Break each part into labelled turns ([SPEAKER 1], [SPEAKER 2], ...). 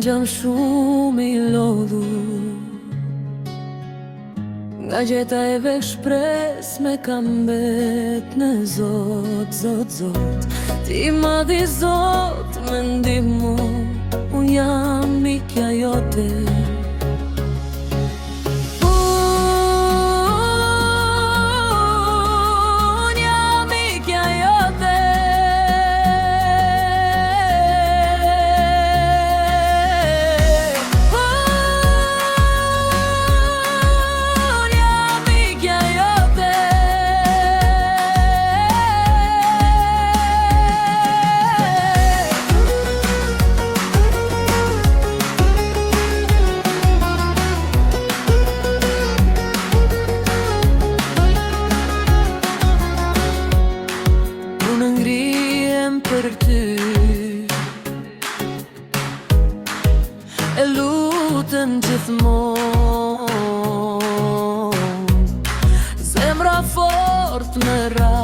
[SPEAKER 1] gjam shumë I lodhur Nga gjeta e vesh shpres me kam bet në Zot, Zot, Zot Ti madhi Zot me ndihmu Unë jam mikja jote Unë jam mikja jote Unë jam mikja jote Unë ngrihem për ty E lutem gjithmonë Zemra fort me ra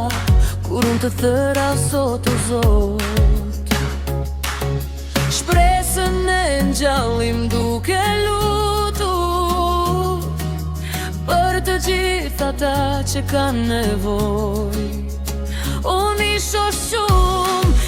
[SPEAKER 1] Kur unë të thëra sot o Zot Shpresën e ngjallim duke lutur Për të gjithë ata që kanë nevojë Unë isho shumë